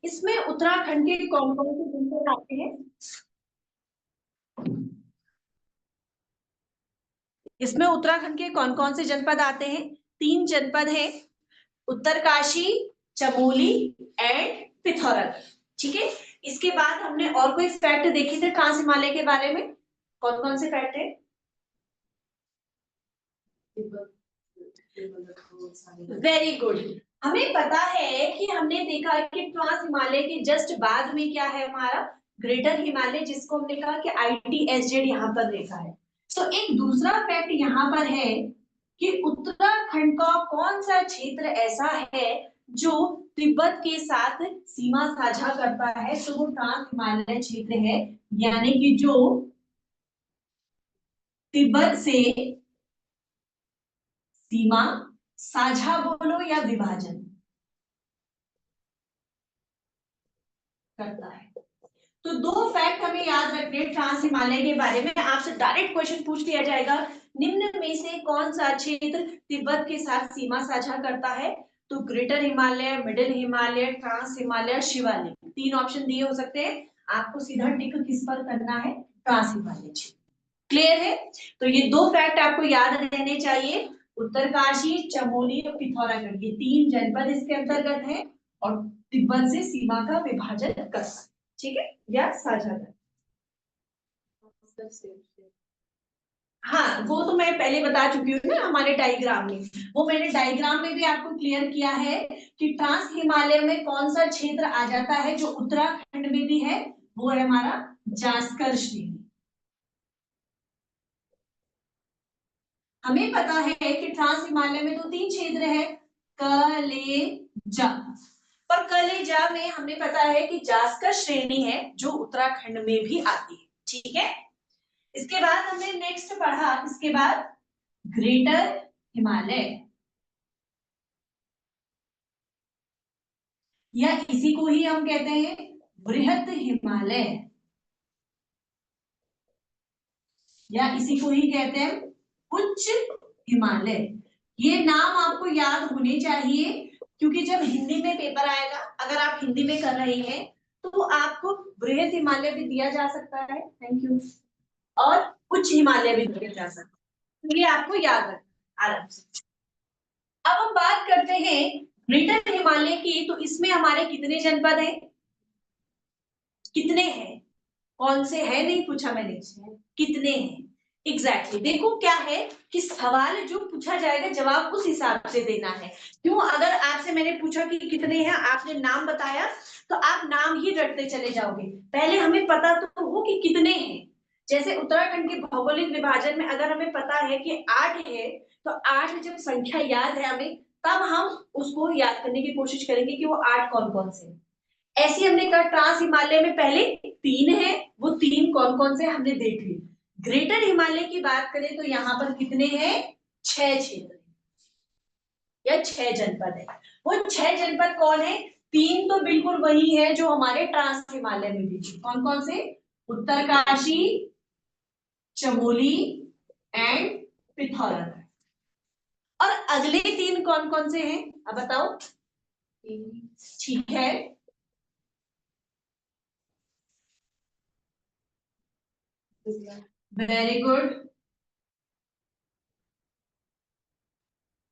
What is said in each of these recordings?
इसमें उत्तराखंड के कौन कौन से जनपद आते हैं? इसमें उत्तराखंड के कौन कौन से जनपद आते हैं? 3 जनपद हैं, उत्तरकाशी, चमोली एंड पिथौरागढ़। ठीक है, इसके बाद हमने और कोई फैक्ट देखे थे ट्रांस हिमालय के बारे में, कौन कौन से फैक्ट है? Very good. हमें पता है कि हमने देखा कि ट्रांस हिमालय के जस्ट बाद में क्या है हमारा ग्रेटर हिमालय, जिसको हमने कहा कि ITSZ यहाँ पर देखा है। तो एक दूसरा फैक्ट यहाँ पर है कि उत्तराखंड का कौन सा क्षेत्र ऐसा है जो तिब्बत के साथ सीमा साझा करता है, तो वो ट्रांस हिमालय क्षेत्र है, यानी कि जो तिब्बत से सीमा साझा बोलो या विभाजन करता है। तो 2 फैक्ट हमें याद रखने ट्रांस हिमालय के बारे में। आपसे डायरेक्ट क्वेश्चन पूछ लिया जाएगा, निम्न में से कौन सा क्षेत्र तिब्बत के साथ सीमा साझा करता है? तो greater Himalaya, middle Himalaya, trans Himalaya, Shivalik, 3 option दिए हो सकते हैं। आपको सीधा टिक किस पर करना है? ट्रांस हिमालय क्षेत्र। क्लियर है? तो ये 2 फैक्ट आपको याद रहने चाहिए, उत्तरकाशी, चमोली और पिथौरागढ़, ये 3 जनपद इसके अंतर्गत हैं और तिब्बत से सीमा का विभाजन करता है। ठीक है, या साझा कर। हाँ, वो तो मैं पहले बता चुकी हूँ ना हमारे डायग्राम में, वो मैंने डायग्राम में भी आपको क्लियर किया है कि ट्रांस हिमालय में कौन सा क्षेत्र आ जाता है जो उत्तराखंड में भी है, वो है हमारा जास्कर श्रेणी। हमें पता है कि ट्रांस हिमालय में तो 3 क्षेत्र है, कलेजा, पर कलेजा में हमें पता है कि जास्कर श्रेणी है जो उत्तराखंड में भी आती है। ठीक है, इसके बाद हमने नेक्स्ट पढ़ा, इसके बाद ग्रेटर हिमालय, या इसी को ही हम कहते हैं बृहत हिमालय, या इसी को ही कहते हैं उच्च हिमालय। ये नाम आपको याद होने चाहिए, क्योंकि जब हिंदी में पेपर आएगा, अगर आप हिंदी में कर रहे हैं तो आपको बृहत हिमालय भी दिया जा सकता है, थैंक यू, और उच्च हिमालय भी दिया जा सकता है, तो ये आपको याद रखना आराम से। अब हम बात करते हैं ग्रेटर हिमालय की, तो इसमें हमारे कितने जनपद हैं? कितने हैं? कौन से है नहीं पूछा मैंने, कितने हैं एग्जैक्टली exactly। देखो क्या है कि सवाल जो पूछा जाएगा जवाब उस हिसाब से देना है। क्यों? अगर आपसे मैंने पूछा कि कितने हैं, आपने नाम बताया, तो आप नाम ही रटते चले जाओगे, पहले हमें पता तो हो कि कितने हैं। जैसे उत्तराखंड के भौगोलिक विभाजन में अगर हमें पता है कि 8 है, तो 8 जब संख्या याद है हमें, तब हम उसको याद करने की कोशिश करेंगे कि वो 8 कौन कौन से हैं। ऐसे हमने कहा ट्रांस हिमालय में पहले 3 है, वो 3 कौन कौन से हमने देख ली। ग्रेटर हिमालय की बात करें तो यहाँ पर कितने हैं? 6 क्षेत्र या 6 जनपद है। वो 6 जनपद कौन है? 3 तो बिल्कुल वही है जो हमारे ट्रांस हिमालय में भी थे। कौन कौन से? उत्तरकाशी, चमोली एंड पिथौरागढ़। और अगले 3 कौन कौन से हैं, अब बताओ? ठीक है, वेरी गुड,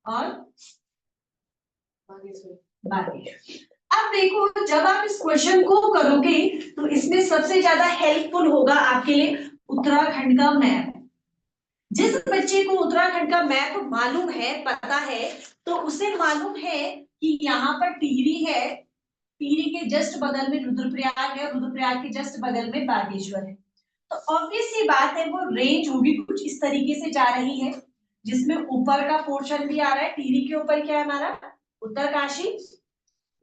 और बागेश्वर। अब देखो, जब आप इस क्वेश्चन को करोगे तो इसमें सबसे ज्यादा हेल्पफुल होगा आपके लिए उत्तराखंड का मैप। जिस बच्चे को उत्तराखंड का मैप मालूम है, पता है, तो उसे मालूम है कि यहाँ पर टिहरी है, टिहरी के जस्ट बगल में रुद्रप्रयाग है, रुद्रप्रयाग के जस्ट बगल में बागेश्वर है। तो ऑब्वियस सी बात है, वो रेंज होगी कुछ इस तरीके से जा रही है, जिसमें ऊपर का पोर्शन भी आ रहा है। टिहरी के ऊपर क्या है हमारा? उत्तरकाशी,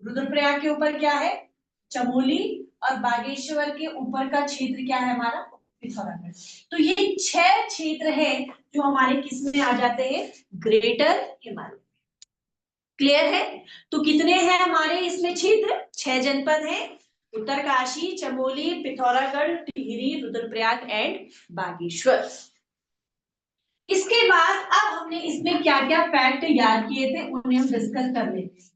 रुद्रप्रयाग के ऊपर क्या है? चमोली, और बागेश्वर के ऊपर का क्षेत्र क्या है हमारा? पिथौरागढ़। तो ये 6 क्षेत्र है जो हमारे किस में आ जाते हैं? ग्रेटर हिमालय। क्लियर है? तो कितने हैं हमारे इसमें क्षेत्र? 6 जनपद हैं, उत्तरकाशी, चमोली, पिथौरागढ़, टिहरी, रुद्रप्रयाग एंड बागेश्वर। इसके बाद अब हमने इसमें क्या क्या फैक्ट याद किए थे उन्हें हम डिस्कस कर लेते हैं।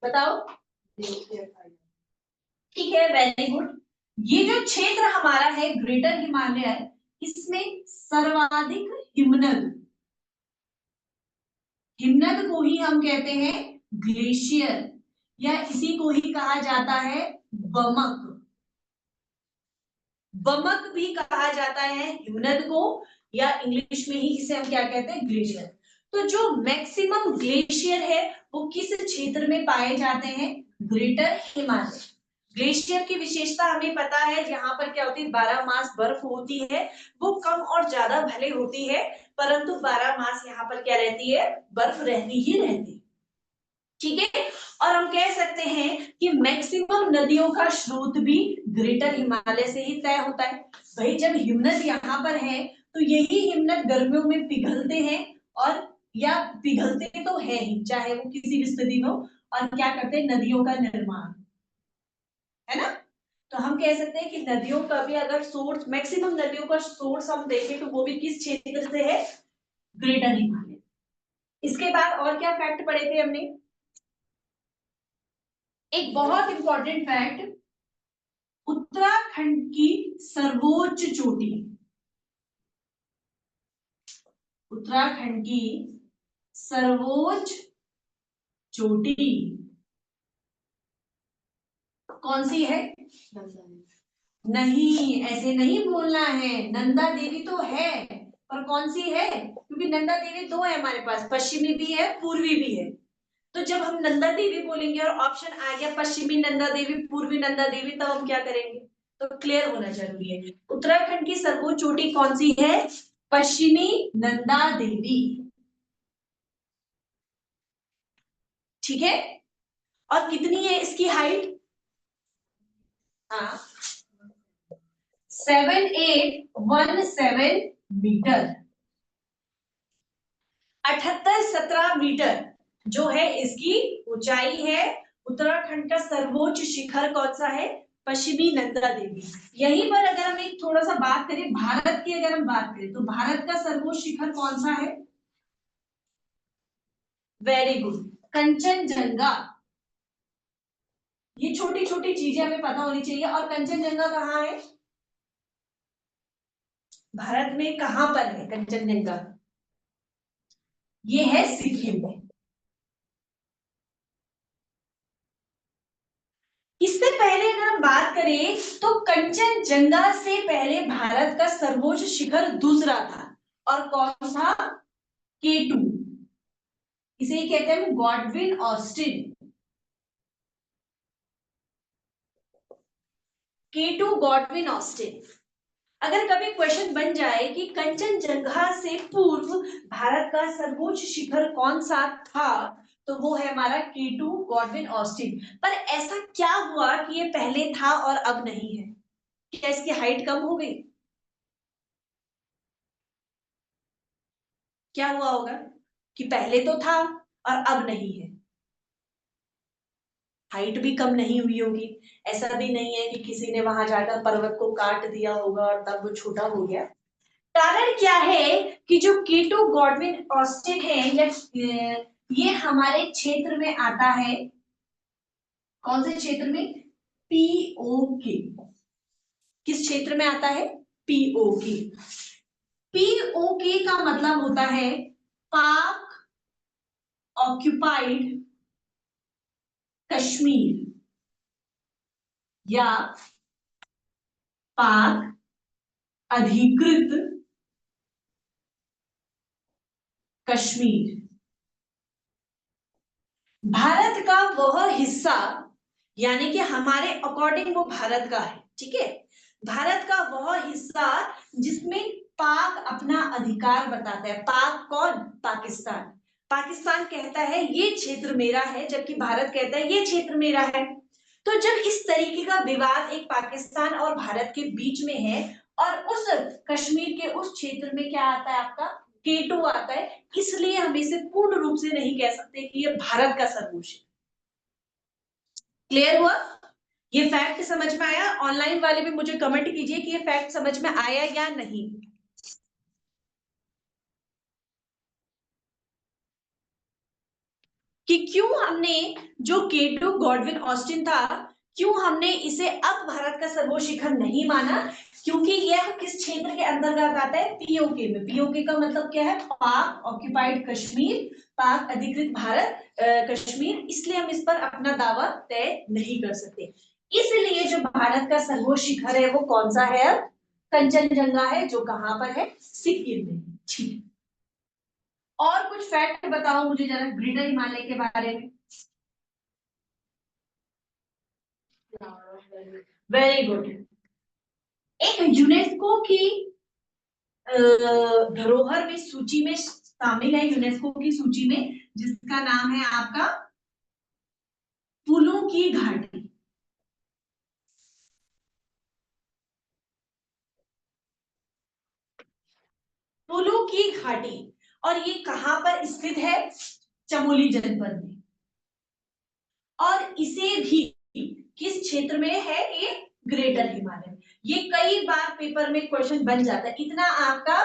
बताओ। ठीक है, वेरी गुड। ये जो क्षेत्र हमारा है ग्रेटर हिमालय, इसमें सर्वाधिक हिमनद, हिमनद को ही हम कहते हैं ग्लेशियर, या इसी को ही कहा जाता है बमक। बमक भी कहा जाता है हिमनद को, या इंग्लिश में ही इसे हम क्या कहते हैं, ग्लेशियर। तो जो मैक्सिमम ग्लेशियर है वो किस क्षेत्र में पाए जाते हैं, ग्रेटर हिमालय। ग्लेशियर की विशेषता हमें पता है, जहां पर क्या होती है, 12 मास बर्फ होती है, वो कम और ज्यादा भले होती है, परंतु 12 मास यहाँ पर क्या रहती है, बर्फ रहती ही रहती है। ठीक है, और हम कह सकते हैं कि मैक्सिमम नदियों का स्रोत भी ग्रेटर हिमालय से ही तय होता है। भाई जब हिमनद यहाँ पर है तो यही हिमनद गर्मियों में पिघलते हैं, और या पिघलते तो है ही, चाहे वो किसी भी स्थिति में हो, और क्या करते हैं, नदियों का निर्माण, है ना। तो हम कह सकते हैं कि नदियों का भी अगर सोर्स, मैक्सिमम नदियों का सोर्स हम देखें तो वो भी किस क्षेत्र से है, ग्रेटर हिमालय। इसके बाद और क्या फैक्ट पढ़े थे हमने, एक बहुत इंपॉर्टेंट फैक्ट, उत्तराखंड की सर्वोच्च चोटी, उत्तराखंड की सर्वोच्च चोटी कौन सी है, नहीं ऐसे नहीं बोलना है, नंदा देवी तो है, पर कौन सी है, क्योंकि नंदा देवी दो है हमारे पास, पश्चिमी भी है पूर्वी भी है। तो जब हम नंदा देवी बोलेंगे और ऑप्शन आ गया पश्चिमी नंदा देवी, पूर्वी नंदा देवी, तब हम क्या करेंगे, तो क्लियर होना जरूरी है। उत्तराखंड की सर्वोच्च चोटी कौन सी है, पश्चिमी नंदा देवी। ठीक है, और कितनी है इसकी हाइट, हाँ 7817 मीटर, 7817 मीटर जो है इसकी ऊंचाई है। उत्तराखंड का सर्वोच्च शिखर कौन सा है, पश्चिमी नंदा देवी। यहीं पर अगर हम एक थोड़ा सा बात करें भारत की, अगर हम बात करें तो भारत का सर्वोच्च शिखर कौन सा है, वेरी गुड, कंचनजंगा। ये छोटी छोटी चीजें हमें पता होनी चाहिए। और कंचनजंगा कहाँ है, भारत में कहां पर है कंचनजंगा, ये है सिक्किम में। इससे पहले अगर हम बात करें तो कंचनजंगा से पहले भारत का सर्वोच्च शिखर दूसरा था, और कौन था, K2, इसे ही कहते हैं Godwin Austen, K2 Godwin Austen. अगर कभी क्वेश्चन बन जाए कि कंचनजंगा से पूर्व भारत का सर्वोच्च शिखर कौन सा था, तो वो है हमारा K2 गॉडविन ऑस्टिन। पर ऐसा क्या हुआ कि ये पहले था और अब नहीं है, क्या इसकी हाइट कम हो गई, क्या हुआ होगा कि पहले तो था और अब नहीं है, हाइट भी कम नहीं हुई होगी। ऐसा भी नहीं है कि किसी ने वहां जाकर पर्वत को काट दिया होगा और तब वो छोटा हो गया। कारण क्या है कि जो K2 गॉडविन ऑस्टिन है, ये हमारे क्षेत्र में आता है, कौन से क्षेत्र में, पीओके। किस क्षेत्र में आता है, पीओके। पीओके का मतलब होता है पाक ऑक्युपाइड कश्मीर, या पाक अधिकृत कश्मीर। भारत का वह हिस्सा, यानी कि हमारे अकॉर्डिंग वो भारत का है, ठीक है, भारत का वह हिस्सा जिसमें पाक अपना अधिकार बताता है। पाक कौन, पाकिस्तान। पाकिस्तान कहता है ये क्षेत्र मेरा है, जबकि भारत कहता है ये क्षेत्र मेरा है। तो जब इस तरीके का विवाद एक पाकिस्तान और भारत के बीच में है, और उस कश्मीर के उस क्षेत्र में क्या आता है आपका, K2 आता है, इसलिए हम इसे पूर्ण रूप से नहीं कह सकते कि ये भारत का सर्वोच्च। क्लियर हुआ, ये फैक्ट समझ में आया। ऑनलाइन वाले भी मुझे कमेंट कीजिए कि ये फैक्ट समझ में आया या नहीं। कि क्यों हमने जो केटो गॉडविन ऑस्टिन था, क्यों हमने इसे अब भारत का सर्वोच्च शिखर नहीं माना, क्योंकि यह किस क्षेत्र के अंतर्गत आता है, पीओके में। पीओके का मतलब क्या है, पाक ऑक्युपाइड कश्मीर, पाक अधिकृत भारत कश्मीर, इसलिए हम इस पर अपना दावा तय नहीं कर सकते। इसलिए जो भारत का सर्वोच्च शिखर है वो कौन सा है, अब कंचनजंगा है, जो कहां पर है, सिक्किम में। ठीक, और कुछ फैक्ट बताओ मुझे जरा ग्रेटर हिमालय के बारे में। Very good. एक यूनेस्को की धरोहर में सूची में शामिल है, यूनेस्को की सूची में, जिसका नाम है आपका फूलों की घाटी। फूलों की घाटी, और ये कहां पर स्थित है, चमोली जनपद में। और इसे भी किस क्षेत्र में है, ये ग्रेटर हिमालय। ये कई बार पेपर में क्वेश्चन बन जाता है। इतना आपका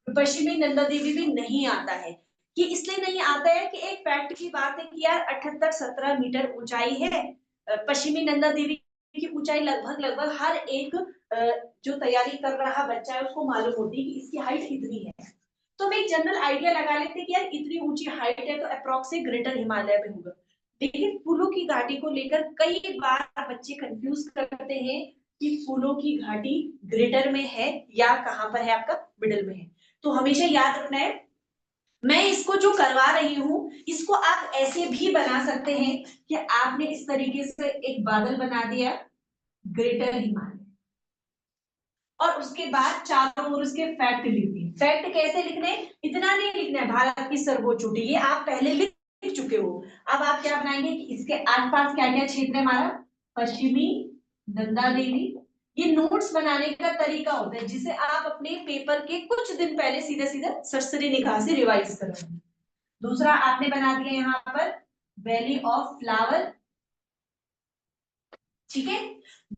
पश्चिमी नंदा देवी भी नहीं आता है, कि इसलिए नहीं आता है कि एक फैक्ट की बात है कि यार 78-17 मीटर ऊंचाई है पश्चिमी नंदा देवी की ऊंचाई, लगभग हर एक जो तैयारी कर रहा बच्चा है उसको मालूम होती है कि इसकी हाइट इतनी है। तो हम एक जनरल आइडिया लगा लेते हैं कि यार इतनी ऊंची हाइट है तो अप्रोक्स ग्रेटर हिमालय में होगा। लेकिन फूलों की घाटी को लेकर कई बार बच्चे कंफ्यूज करते हैं कि फूलों की घाटी ग्रेटर में है या कहां पर है, आपका मिडिल में है। तो हमेशा याद रखना है, मैं इसको जो करवा रही हूं इसको आप ऐसे भी बना सकते हैं कि आपने इस तरीके से एक बादल बना दिया ग्रेटर हिमालय, और उसके बाद चारों ओर उसके फैक्ट लिख दिए। फैक्ट कैसे लिखने, इतना नहीं लिखना है भारत की सर्वोच्च चोटी, ये आप पहले लिख चुके हो। अब आप क्या बनाएंगे कि इसके आसपास क्या क्या क्षेत्र है हमारा, पश्चिमी नंदा देवी। ये नोट्स बनाने का तरीका होता है जिसे आप अपने पेपर के कुछ दिन पहले सीधे सीधे सरसरी निगाह से रिवाइज करोगे। दूसरा आपने बना दिया यहाँ पर वैली ऑफ फ्लावर, ठीक है।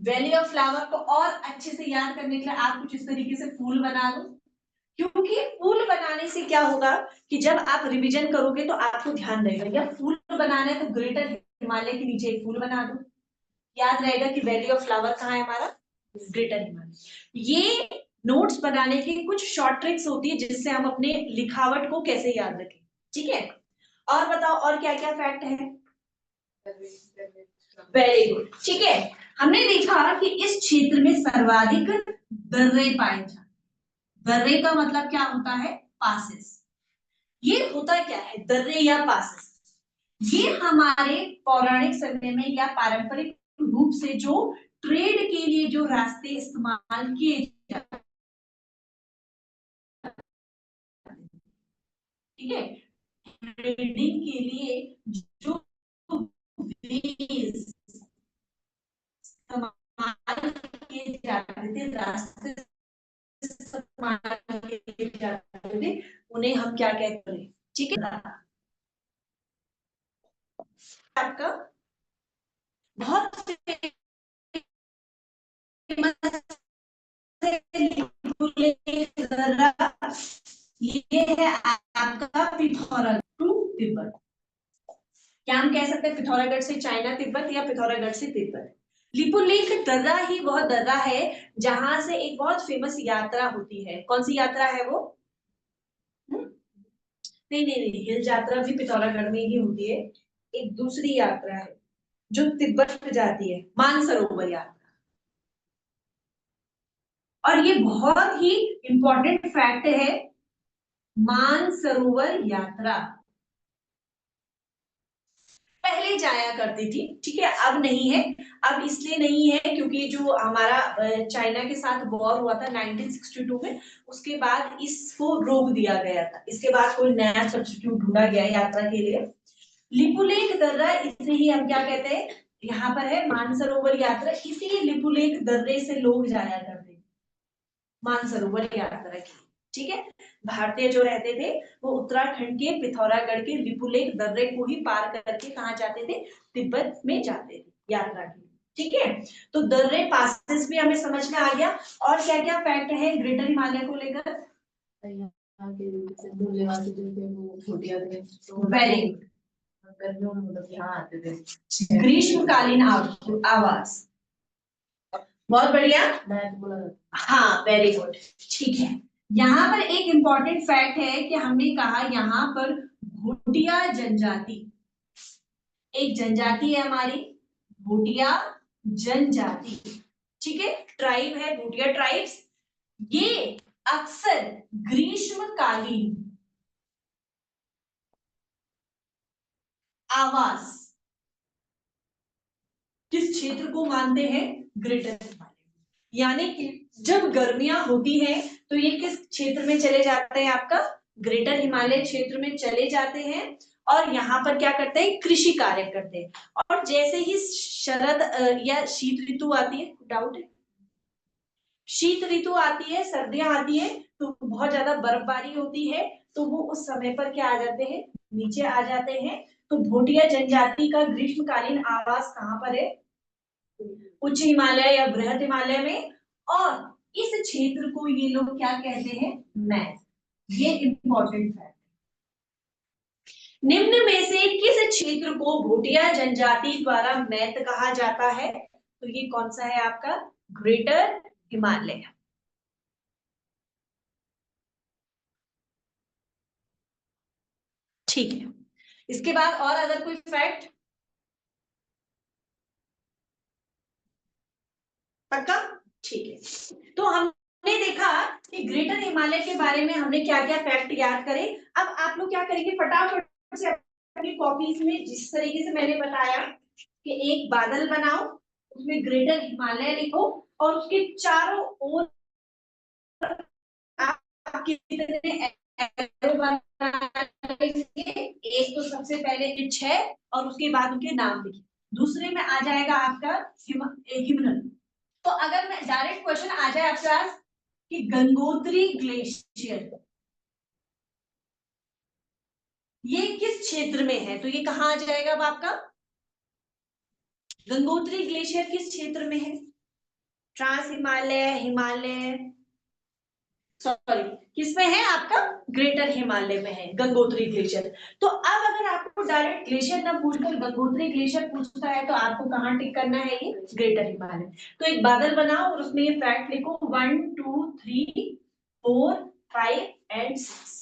वैली ऑफ फ्लावर को और अच्छे से याद करने के लिए आप कुछ इस तरीके से फूल बना दो, क्योंकि फूल बनाने से क्या होगा कि जब आप रिवीजन करोगे तो आपको ध्यान रहेगा, या फूल बनाना है तो ग्रेटर हिमालय के नीचे एक फूल बना दो, याद रहेगा कि वैली ऑफ फ्लावर कहाँ है हमारा, ग्रेटर हिमालय। ये नोट्स बनाने की कुछ शॉर्ट ट्रिक्स होती है जिससे हम अपने लिखावट को कैसे याद रखें, ठीक है। और बताओ और क्या क्या फैक्ट है, वेरी गुड, ठीक है। हमने देखा कि इस क्षेत्र में सर्वाधिक दर्रे पाए जाते, दर्रे का मतलब क्या होता है, पासेस। ये होता क्या है दर्रे या पासेस, ये हमारे पौराणिक समय में या पारंपरिक रूप से जो ट्रेड के लिए जो रास्ते इस्तेमाल किए जाते, ठीक है, ट्रेडिंग के लिए जो इस्तेमाल किए जाते थे, रास्ते इस्तेमाल किए जाते थे, उन्हें हम क्या कहते हैं, ठीक है। आपका बहुत ये है आपका पिथौरागढ़ टू तिब्बत, क्या हम कह सकते हैं पिथौरागढ़ से चाइना तिब्बत या पिथौरागढ़ से तिब्बत। लिपुलेख दर्रा ही वह दर्रा है जहां से एक बहुत फेमस यात्रा होती है, कौन सी यात्रा है वो, नहीं नहीं नहीं, हिल यात्रा भी पिथौरागढ़ में ही होती है, एक दूसरी यात्रा है जो तिब्बत में जाती है, मानसरोवर यात्रा। और ये बहुत ही इंपॉर्टेंट फैक्ट है, मानसरोवर यात्रा पहले जाया करती थी, ठीक है, अब नहीं है। अब इसलिए नहीं है क्योंकि जो हमारा चाइना के साथ वॉर हुआ था 1962 में, उसके बाद इसको रोक दिया गया था, इसके बाद कोई नया सब्स्टिट्यूट ढूंढा गया यात्रा के लिए। लिपुलेख दर्रा, इसे ही हम क्या कहते हैं, यहाँ पर है मानसरोवर यात्रा, इसी लिपुलेख दर्रे से लोग जाया करते मानसरोवर यात्रा की, ठीक है। भारतीय जो रहते थे वो उत्तराखंड के पिथौरागढ़ के लिपुलेख दर्रे को ही पार करके कहाँ जाते थे, तिब्बत में जाते थे यात्रा के, ठीक है। तो दर्रे पासेस भी हमें समझ में आ गया। और क्या क्या फैक्ट है ग्रेटर हिमालय को लेकर, वेरी गुड, गर्मियों में मतलब यहाँ आते थे। ग्रीष्मकालीन आवास। बहुत बढ़िया। मैं बोला हाँ, वेरी गुड। ठीक है, यहाँ पर एक इंपॉर्टेंट फैक्ट है कि हमने कहा यहाँ पर भूटिया जनजाति, एक जनजाति है हमारी भूटिया जनजाति, ठीक है, ट्राइब है भूटिया ट्राइब्स। ये अक्सर ग्रीष्मकालीन आवास किस क्षेत्र को मानते हैं? ग्रेटर हिमालय। यानी कि जब गर्मियां होती हैं तो ये किस क्षेत्र में चले जाते हैं? आपका ग्रेटर हिमालय क्षेत्र में चले जाते हैं और यहाँ पर क्या करते हैं? कृषि कार्य करते हैं। और जैसे ही शरद या शीत ऋतु आती है, डाउट है, शीत ऋतु आती है, सर्दियां आती है तो बहुत ज्यादा बर्फबारी होती है, तो वो उस समय पर क्या आ जाते हैं? नीचे आ जाते हैं। तो भोटिया जनजाति का ग्रीष्मकालीन आवास कहाँ पर है? उच्च हिमालय या बृहद हिमालय में। और इस क्षेत्र को ये लोग क्या कहते हैं? मैथ। ये इंपॉर्टेंट है। निम्न में से किस क्षेत्र को भोटिया जनजाति द्वारा मैथ कहा जाता है? तो ये कौन सा है आपका? ग्रेटर हिमालय। ठीक है, इसके बाद और अगर कोई फैक्ट? पक्का? ठीक है, तो हमने देखा कि ग्रेटर हिमालय के बारे में हमने क्या क्या फैक्ट याद करे। अब आप लोग क्या करेंगे, फटाफट से अपनी कॉपीज में जिस तरीके से मैंने बताया कि एक बादल बनाओ, उसमें ग्रेटर हिमालय लिखो और उसके चारों ओर आप कितने एरो बनाएंगे? एक तो सबसे पहले इच है और उसके बाद उनके नाम लिखिए। दूसरे में आ जाएगा आपका हिमनल। तो अगर मैं डायरेक्ट क्वेश्चन आ जाए आपके पास कि गंगोत्री ग्लेशियर ये किस क्षेत्र में है, तो ये कहाँ आ जाएगा? अब आपका गंगोत्री ग्लेशियर किस क्षेत्र में है? ट्रांस हिमालय, हिमालय, सॉरी, किसमें है आपका? ग्रेटर हिमालय में है गंगोत्री ग्लेशियर। तो अब अगर आपको डायरेक्ट ग्लेशियर ना पूछकर गंगोत्री ग्लेशियर पूछता है तो आपको कहाँ टिक करना है? ये ग्रेटर हिमालय। तो एक बादल बनाओ और उसमें ये फैक्ट लिखो 1 2 3 4 5 एंड 6।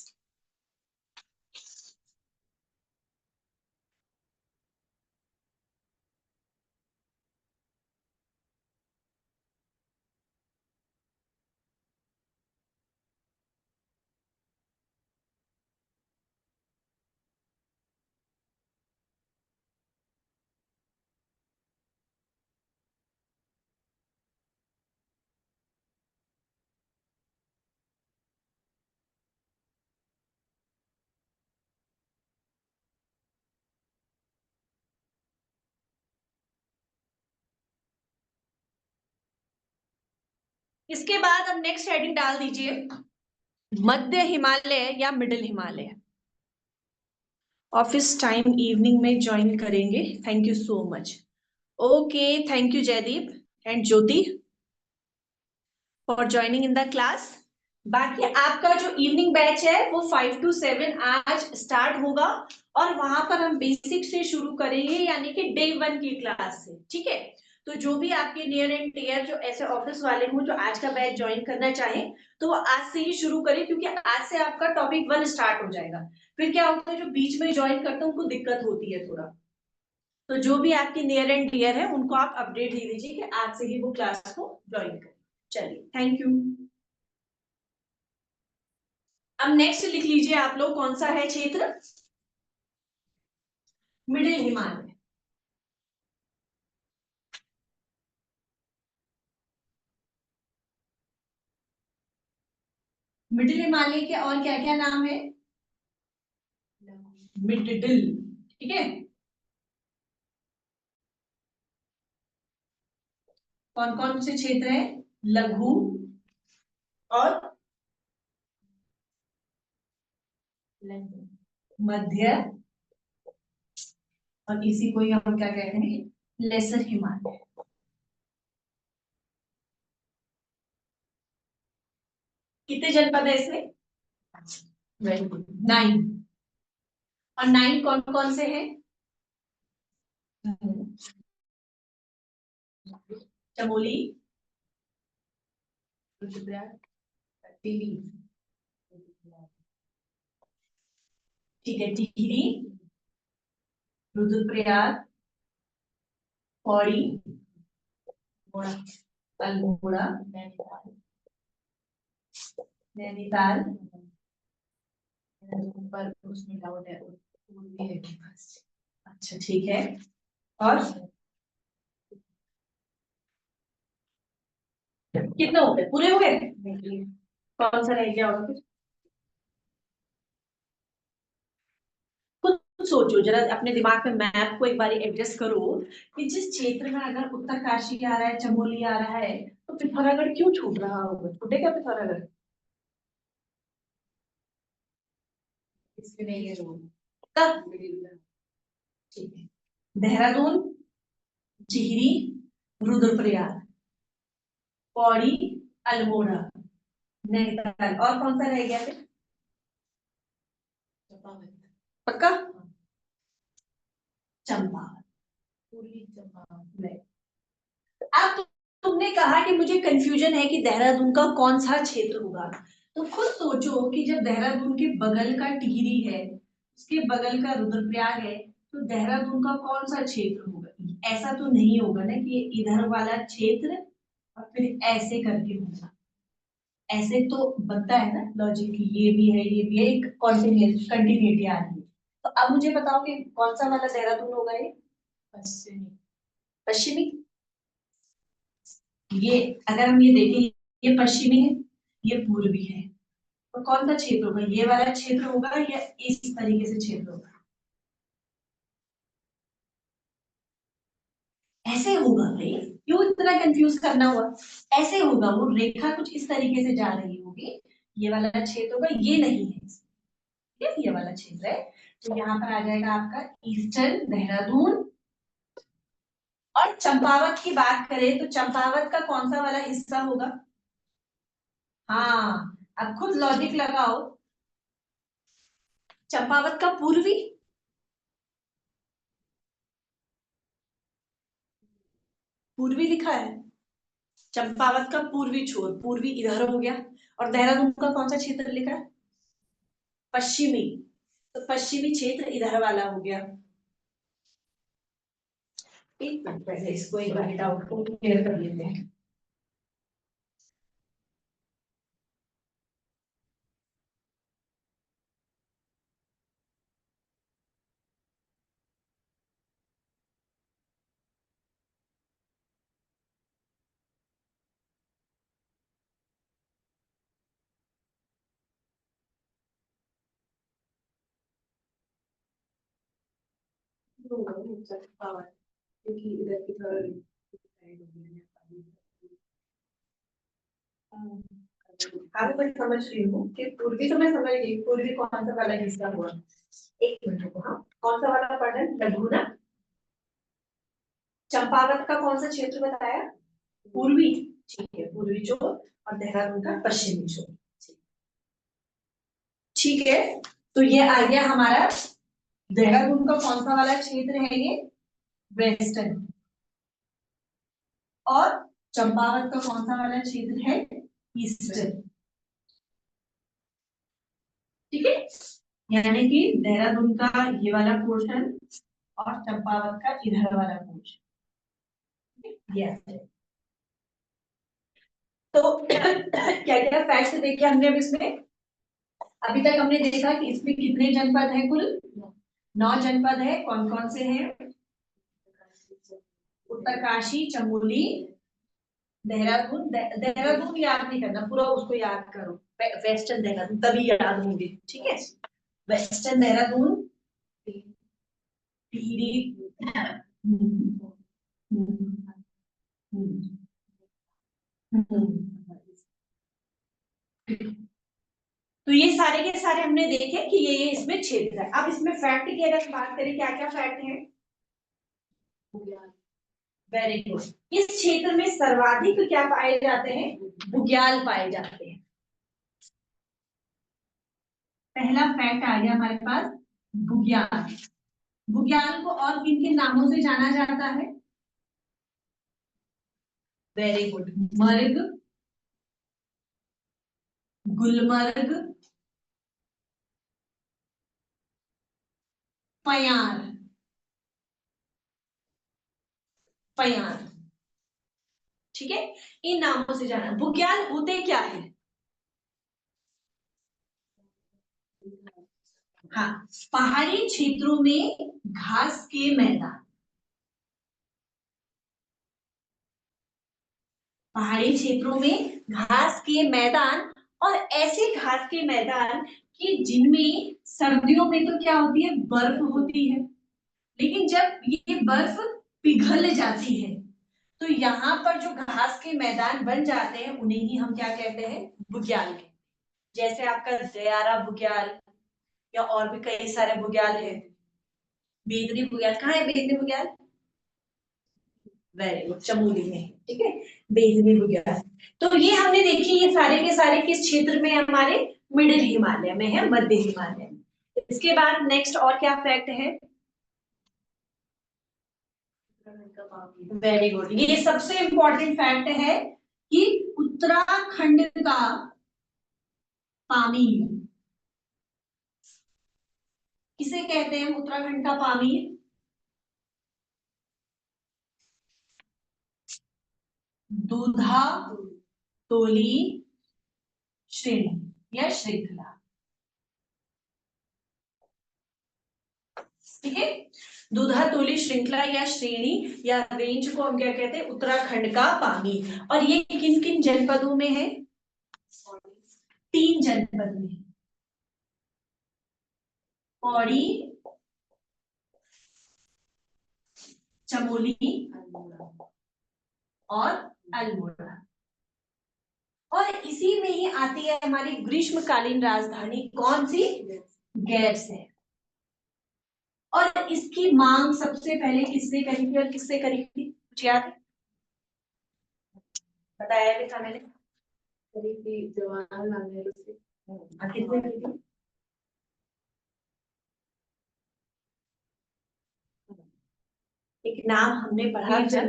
इसके बाद अब नेक्स्ट हेडिंग डाल दीजिए मध्य हिमालय या middle Himalaya. Office time evening में ज्वाइन करेंगे, thank you so much. Okay, thank you Jaydeep and Jyoti for joining in the class. बाकी आपका जो इवनिंग बैच है वो 5 to 7 आज स्टार्ट होगा और वहां पर हम बेसिक से शुरू करेंगे, यानी कि डे 1 की क्लास से। ठीक है, तो जो भी आपके नियर एंड डियर जो ऐसे ऑफिस वाले हो जो आज का बैच ज्वाइन करना चाहें तो वो आज से ही शुरू करें, क्योंकि आज से आपका टॉपिक 1 स्टार्ट हो जाएगा। फिर क्या होता है, जो बीच में ज्वाइन करते हैं उनको दिक्कत होती है थोड़ा, तो जो भी आपके नियर एंड डियर है उनको आप अपडेट दे दीजिए कि आज से ही वो क्लास को ज्वाइन करें। चलिए, थैंक यू। अब नेक्स्ट लिख लीजिए आप लोग, कौन सा है क्षेत्र? मिडिल हिमालय। मिडिल हिमालय के और क्या क्या नाम है? मिडिल, ठीक है। कौन कौन से क्षेत्र है? लघु और मध्य, और इसी को ही हम क्या कहते हैं? लेसर हिमालय। कितने जनपद है इसमें? Very good, 9। और 9 कौन कौन से हैं? चमोली, रुद्रप्रयाग, टिहरी, ठीक है, टिहरी, रुद्रप्रयाग, पौड़ी, मोड़ा, अल्मोड़ा, नैनीताल, नैनीताल, पर उसमें डाउट है पूर्वी है कि बस। अच्छा ठीक है, और कितने हो गए, पूरे हो गए, कौन सा रह गया और कुछ? खुद सोचो जरा, अपने दिमाग में मैप को एक बार एडजस्ट करो कि जिस क्षेत्र में अगर उत्तरकाशी आ रहा है, चमोली आ रहा है, तो पिथौरागढ़ क्यों छूट रहा होगा? छूटेगा पिथौरागढ़? इसके नहीं है रोड। तब ठीक है, देहरादून, टिहरी, रुद्रप्रयाग, पौड़ी, अल्मोड़ा, नैनीताल, और कौन सा रह गया फिर? चंपावत, पक्का? चंपावत। पूर्वी चंपावत। नहीं। अब तुमने कहा कि मुझे कंफ्यूजन है कि देहरादून का कौन सा क्षेत्र होगा, तो खुद सोचो कि जब देहरादून के बगल का टिहरी है, उसके बगल का रुद्रप्रयाग है, तो देहरादून का कौन सा क्षेत्र होगा? ऐसा तो नहीं होगा ना कि इधर वाला क्षेत्र और फिर ऐसे करके होगा। ऐसे तो बनता है ना लॉजिक की, ये भी है ये भी है, एक कंटिन्यूटी आ रही है। तो अब मुझे बताओ कि कौन सा वाला देहरादून होगा? ये पश्चिमी, पश्चिमी। ये अगर हम ये देखें, ये पश्चिमी है, ये पूर्वी है, तो कौन सा क्षेत्र होगा? ये वाला क्षेत्र होगा या इस तरीके से क्षेत्र होगा? ऐसे होगा भाई, क्यों इतना कंफ्यूज करना हुआ? ऐसे होगा, वो रेखा कुछ इस तरीके से जा रही होगी, ये वाला क्षेत्र होगा, ये नहीं है, ये वाला क्षेत्र है। तो यहाँ पर आ जाएगा आपका ईस्टर्न देहरादून। और चंपावत की बात करें तो चंपावत का कौन सा वाला हिस्सा होगा? हाँ, अब खुद लॉजिक लगाओ, चंपावत का पूर्वी, पूर्वी लिखा है, चंपावत का पूर्वी छोर, पूर्वी इधर हो गया, और देहरादून का कौन सा क्षेत्र लिखा है? पश्चिमी, तो पश्चिमी क्षेत्र इधर वाला हो गया। एक मिनट, पहले इसको एक बार डाउट को क्लियर कर लेते हैं। क्योंकि इधर की थोड़ा साइड हो गया है। हाँ, मैं समझ रही हूँ कि पूर्वी तो मैं समझ गई, पूर्वी कौन सा वाला हिस्सा हुआ? एक मिनट रुको, हाँ, कौन सा वाला पढ़ा है? लघु ना? चंपावत का कौन सा क्षेत्र बताया? पूर्वी, ठीक है, पूर्वी छोर, और देहरादून का पश्चिमी छोर। ठीक है, तो ये आ गया हमारा देहरादून का कौन सा वाला क्षेत्र है? ये वेस्टर्न। और चंपावत का कौन सा वाला क्षेत्र है? ईस्टर्न। ठीक है, यानी कि देहरादून का ये वाला पोर्शन और चंपावत का इधर वाला पोर्शन, यस। तो क्या क्या फैक्ट देखे हमने अब इसमें? अभी तक हमने देखा कि इसमें कितने जनपद हैं? कुल 9 जनपद है। कौन कौन से हैं? उत्तरकाशी, चमोली, देहरादून। देहरादून याद नहीं करना, पूरा उसको याद करो, वेस्टर्न देहरादून, तभी याद होंगे। ठीक है, वेस्टर्न देहरादून, टिहरी, हम्म, हम्म, हम्म, हम्म। तो ये सारे के सारे हमने देखे कि ये इसमें क्षेत्र है। अब इसमें फैक्ट की अगर बात करें, क्या क्या फैक्ट है? Very good. इस क्षेत्र में सर्वाधिक क्या पाए जाते हैं? बुग्याल पाए जाते हैं। पहला फैक्ट आ गया हमारे पास, बुग्याल। बुग्याल को और किन किन नामों से जाना जाता है? Very good. मर्ग, गुलमर्ग, पयार, पयार, ठीक है, इन नामों से जाना। बुग्याल होते क्या है? हाँ, पहाड़ी क्षेत्रों में घास के मैदान, पहाड़ी क्षेत्रों में घास के मैदान, और ऐसे घास के मैदान कि जिनमें सर्दियों में तो क्या होती है, बर्फ होती है, लेकिन जब ये बर्फ पिघल जाती है तो यहाँ पर जो घास के मैदान बन जाते हैं उन्हें ही हम क्या कहते हैं, बुग्याल कहते हैं। जैसे आपका दयारा बुग्याल, या और भी कई सारे बुग्याल है। बेदनी बुग्याल कहाँ है? बेदनी बुग्याल वेरी गुड, चमोली में, ठीक है, बेदनी बुग्याल। तो ये हमने देखी, ये सारे के सारे किस क्षेत्र में है? हमारे मिडिल हिमालय में है, मध्य हिमालय में। इसके बाद नेक्स्ट और क्या फैक्ट है? वेरी गुड, ये सबसे इंपॉर्टेंट फैक्ट है कि उत्तराखंड का पामीर, किसे कहते हैं उत्तराखंड का पामीर? दूधा तोली श्रेणी या श्रृंखला, ठीक है, दूधा तोली श्रृंखला या श्रेणी या रेंज को हम क्या कहते हैं? उत्तराखंड का पामीर। और ये किन किन जनपदों में है? 3 जनपद में, पौड़ी, चमोली और अल्मोड़ा। और इसी में ही आती है हमारी ग्रीष्मकालीन राजधानी, कौन सी? गैर है। और इसकी मांग सबसे पहले किसने करी थी और किससे करी थी, कुछ याद है? बताया भी था मैंने, जवाहरलाल नेहरू से। किसने करी थी? एक नाम हमने पढ़ा था,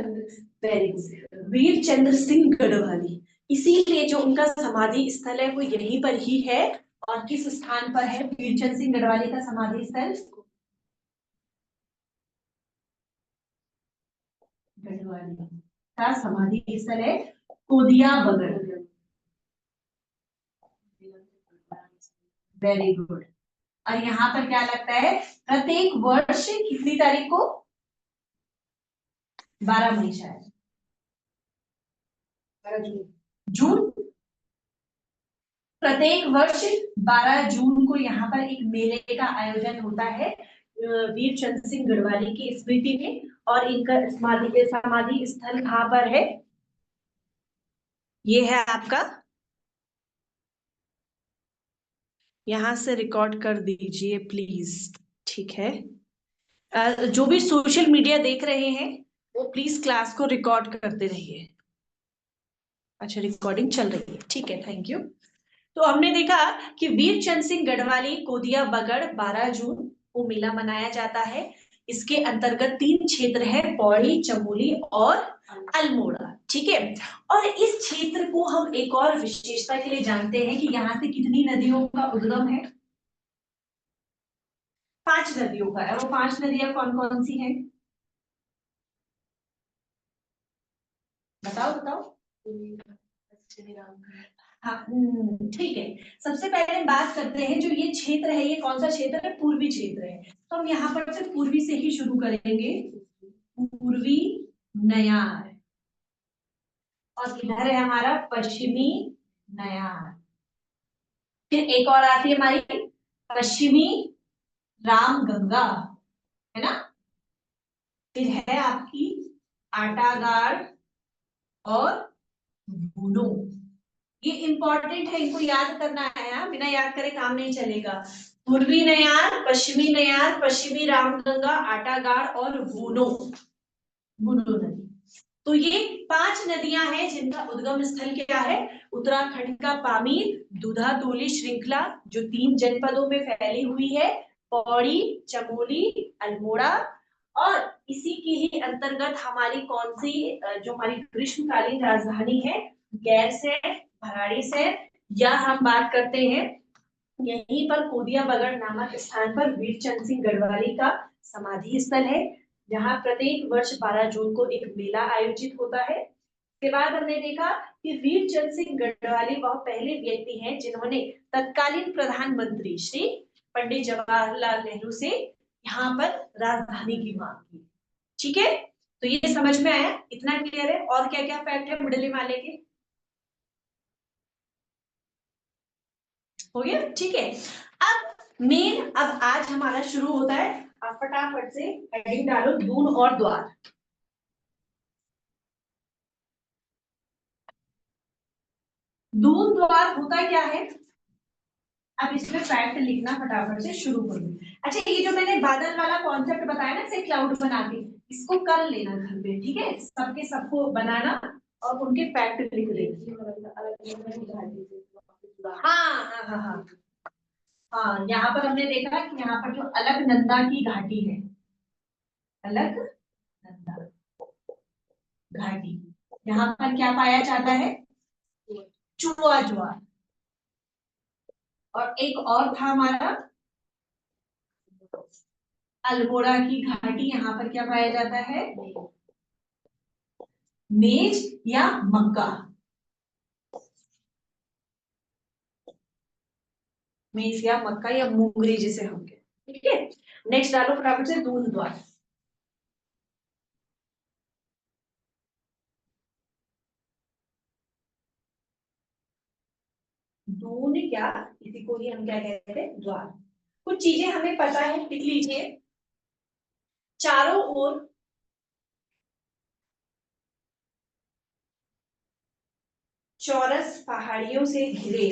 वीर चंद्र सिंह गढ़वाली। इसीलिए जो उनका समाधि स्थल है वो यहीं पर ही है। और किस स्थान पर है वीर चंद्र सिंह गढ़वाली का समाधि स्थल? गढ़वाली का समाधि स्थल है कोदिया बगड़। Very good. और यहाँ पर क्या लगता है, प्रत्येक वर्ष कितनी तारीख को? 12 मई शायद, जून, प्रत्येक वर्ष 12 जून को यहाँ पर एक मेले का आयोजन होता है वीर चंद्र सिंह गढ़वाली की स्मृति में। और इनका समाधि स्थल कहाँ पर है? ये है आपका, यहां से रिकॉर्ड कर दीजिए प्लीज, ठीक है। जो भी सोशल मीडिया देख रहे हैं वो प्लीज क्लास को रिकॉर्ड करते रहिए। अच्छा, रिकॉर्डिंग चल रही है, ठीक है, थैंक यू। तो हमने देखा कि वीर चंद्र सिंह गढ़वाली कोदिया बगड़ 12 जून को मेला मनाया जाता है। इसके अंतर्गत 3 क्षेत्र है, पौड़ी, चमोली और अल्मोड़ा, ठीक है। और इस क्षेत्र को हम एक और विशेषता के लिए जानते हैं कि यहाँ से कितनी नदियों का उद्गम है? 5 नदियों का है। वो 5 नदियां कौन कौन सी हैं? बताओ बताओ। हाँ, ठीक है। सबसे पहले बात करते हैं, जो ये क्षेत्र है ये कौन सा क्षेत्र है? पूर्वी क्षेत्र है। तो हम यहाँ पर से पूर्वी से ही शुरू करेंगे, पूर्वी नयार। और इधर है हमारा पश्चिमी नयार। फिर एक और आती है हमारी पश्चिमी रामगंगा, है ना। फिर है आपकी आटागाड़ और बूनो। ये इंपॉर्टेंट है, इनको याद करना है, बिना याद करे काम नहीं चलेगा। पूर्वी नयार, पश्चिमी रामगंगा, आटागाड़ और बूनो, बूनो नदी। तो ये 5 नदियां हैं जिनका उद्गम स्थल क्या है? उत्तराखंड का पामीर, दूधा तोली श्रृंखला जो 3 जनपदों में फैली हुई है, पौड़ी, चमोली, अल्मोड़ा, और इसी के ही अंतर्गत हमारी कौन सी जो हमारी ग्रीष्मकालीन राजधानी है, गैरसैंण, भराड़ीसैंण, या हम बात करते हैं यहीं पर कोदिया बगड़ नामक स्थान पर वीरचंद सिंह गढ़वाली का समाधि स्थल है, जहां प्रत्येक वर्ष 12 जून को एक मेला आयोजित होता है। के बाद हमने देखा कि वीरचंद सिंह गढ़वाली वह पहले व्यक्ति हैं जिन्होंने तत्कालीन प्रधानमंत्री श्री पंडित जवाहरलाल नेहरू से यहाँ पर राजधानी की मांग की। ठीक है, तो ये समझ में आया, इतना क्लियर है। और क्या क्या फैक्ट है मुंडली माले के, हो गया? ठीक है, अब आज हमारा शुरू होता है। आप फटाफट से हेडिंग डालो, दून और द्वार। दून द्वार होता क्या है, अब इसमें फैक्ट लिखना फटाफट से शुरू करो। अच्छा, ये जो मैंने बादल वाला कॉन्सेप्ट बताया ना, से क्लाउड बना के, इसको कर लेना घर पे, ठीक है? सबके सबको बनाना और उनके फैक्ट लिख लेना। हाँ हाँ हाँ हाँ हाँ, यहाँ पर हमने देखा कि यहाँ पर जो अलकनंदा की घाटी है, अलकनंदा घाटी, यहाँ पर क्या पाया जाता है, चुआ ज्वार। और एक और था हमारा अल्मोड़ा की घाटी, यहाँ पर क्या पाया जाता है, मेज या मक्का, मेज या मक्का या मूंगरी जिसे हम कहते हैं। ठीक है, नेक्स्ट डालो फटाफट से, दूध द्वार। दूध क्या, इसी को ही हम क्या कहते हैं, द्वार। कुछ चीजें हमें पता है, लिख लीजिए। चारों ओर चौरस पहाड़ियों से घिरे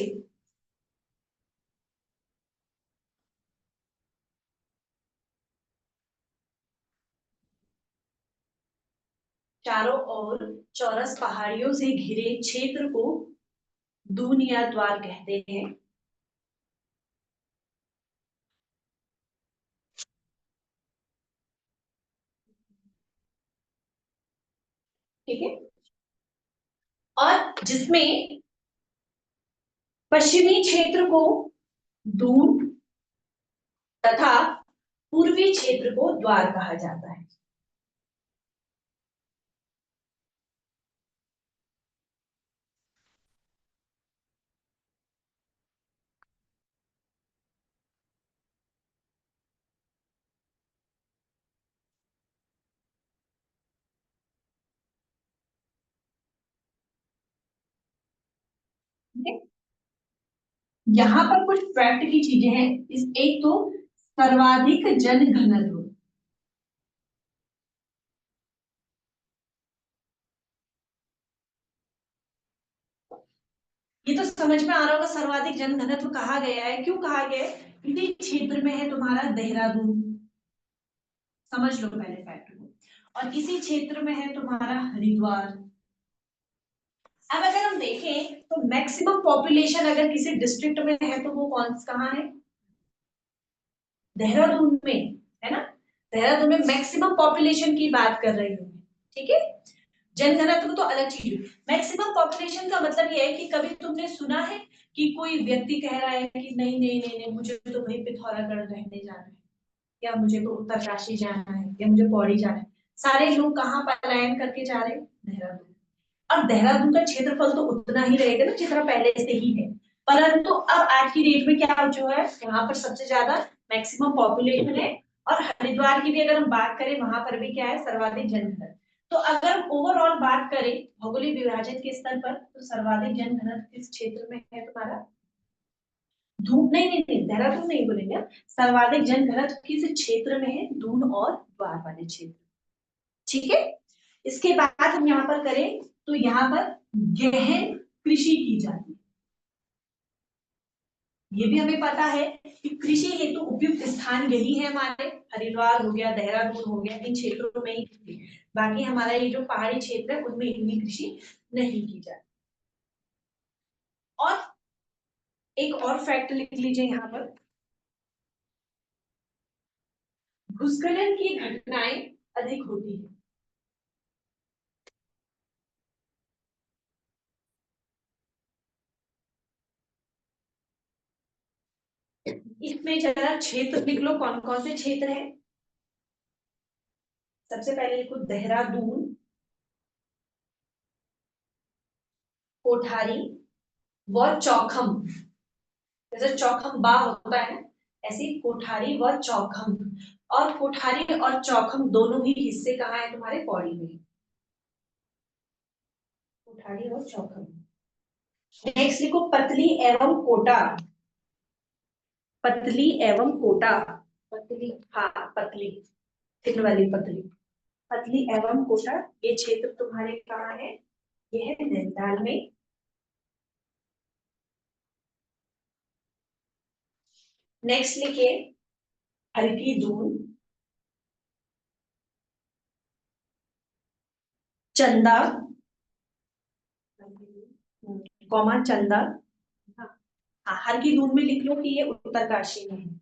चारों ओर चौरस पहाड़ियों से घिरे क्षेत्र को दून या द्वार कहते हैं। ठीक है, और जिसमें पश्चिमी क्षेत्र को दून तथा पूर्वी क्षेत्र को द्वार कहा जाता है। यहाँ पर कुछ फैक्ट की चीजें हैं। इस एक तो सर्वाधिक जन घनत्व, ये तो समझ में आ रहा होगा, सर्वाधिक जन घनत्व कहा गया है, क्यों कहा गया है, इसी क्षेत्र में है तुम्हारा देहरादून, समझ लो पहले फैक्ट को, और इसी क्षेत्र में है तुम्हारा हरिद्वार। अब अगर हम देखें तो मैक्सिमम पॉपुलेशन अगर किसी डिस्ट्रिक्ट में है तो वो कौन कहाँ है, देहरादून में, है ना? देहरादून में मैक्सिमम पॉपुलेशन की बात कर रही हूँ, ठीक है? जनघनत्व तो अलग चीज है, मैक्सिमम पॉपुलेशन का मतलब ये है कि कभी तुमने सुना है कि कोई व्यक्ति कह रहा है कि नहीं नहीं नहीं नहीं, मुझे तो भाई पिथौरागढ़ रहने जाना है, या मुझे तो उत्तरकाशी जाना है, या मुझे पौड़ी जाना है। सारे लोग कहाँ पलायन करके जा रहे हैं, देहरादून। और देहरादून का क्षेत्रफल तो उतना ही रहेगा ना जितना पहले से ही है, परंतु अब आज की डेट में क्या जो है, यहाँ पर सबसे ज्यादा मैक्सिमम पॉपुलेशन है। और हरिद्वार की भी अगर हम बात करें, वहां पर भी क्या है, सर्वाधिक जनघनत्व। तो अगर ओवरऑल बात करें भौगोलिक विभाजन के स्तर पर, तो सर्वाधिक जनघनत्व किस क्षेत्र में है तुम्हारा, धूप नहीं नहीं नहीं, देहरादून नहीं बोलेंगे, सर्वाधिक जनघनत्व किस क्षेत्र में है, दून और द्वार वाले क्षेत्र। ठीक है, इसके बाद हम यहाँ पर करें तो यहाँ पर गहन कृषि की जाती है। ये भी हमें पता है कि कृषि हेतु उपयुक्त स्थान यही है हमारे, हरिद्वार हो गया, देहरादून हो गया, इन क्षेत्रों में ही। बाकी हमारा ये जो पहाड़ी क्षेत्र है उनमें इतनी कृषि नहीं की जाती। और एक और फैक्ट लिख लीजिए यहाँ पर, भूस्खलन की घटनाएं अधिक होती है। इसमें जरा क्षेत्र लिख लो, कौन कौन से क्षेत्र है। सबसे पहले लिखो देहरादून, कोठारी व चौखम। जैसे चौखम बा होता है ऐसे कोठारी व चौखम। और कोठारी और चौखम दोनों ही हिस्से कहाँ है तुम्हारे पौड़ी में। कोठारी और चौखम। नेक्स्ट लिखो पतली एवं कोटा। पतली एवं कोटा। पतली। हाँ पतली, थिन वाली पतली। पतली एवं कोटा ये क्षेत्र तुम्हारे कहाँ है, ये है नैनीताल में। नेक्स्ट लिखिए हल्की दून, चंदा, कौमा चंदा। हाँ हल्की दून में लिख लो कि ये उत्तरकाशी में है।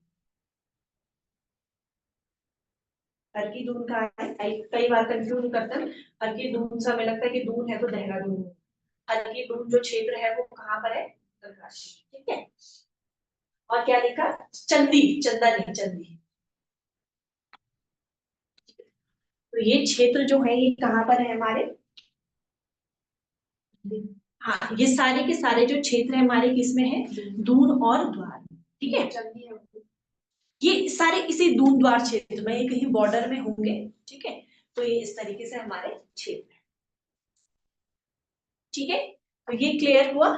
हल्की दून का है, कई बार कंफ्यूज करते हैं। हल्की दून से हमें लगता है कि दून है तो देहरादून है। हल्की दून जो क्षेत्र है वो कहाँ पर है, उत्तरकाशी। ठीक है। और क्या लिखा, चंदी, चंदा नहीं चंदी। तो ये क्षेत्र जो है ये कहाँ पर है हमारे। हाँ ये सारे के सारे जो क्षेत्र है हमारे किसमें है, दून और द्वार। ठीक है, चंदी है। ये सारे इसी दून द्वार क्षेत्र में, ये कहीं बॉर्डर में होंगे। ठीक है, तो ये इस तरीके से हमारे क्षेत्र है। ठीक है, तो ये क्लियर हुआ।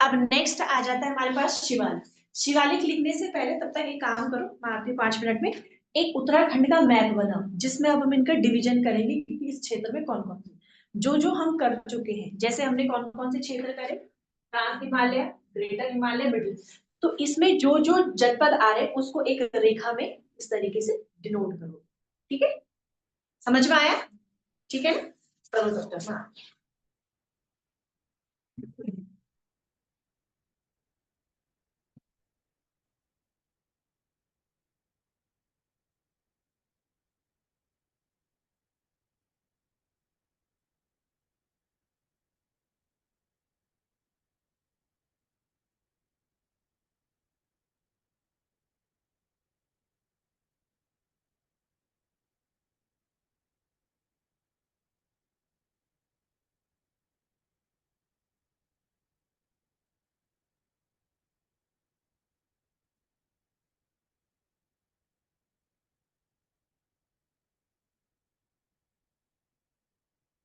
अब नेक्स्ट आ जाता है हमारे पास शिवालिक। शिवालिक लिखने से पहले तब तक एक काम करो, मैं आपके 5 मिनट में एक उत्तराखंड का मैप बनाओ, जिसमें अब हम इनका डिवीजन करेंगे कि इस क्षेत्र में कौन कौन से जो हम कर चुके हैं। जैसे हमने कौन कौन से क्षेत्र करे, trans Himalaya, greater Himalaya, middle. तो इसमें जो जो जनपद आ रहे हैं उसको एक रेखा में इस तरीके से डिनोट करो। ठीक है, समझ में आया। ठीक है ना, करो तब तक। हाँ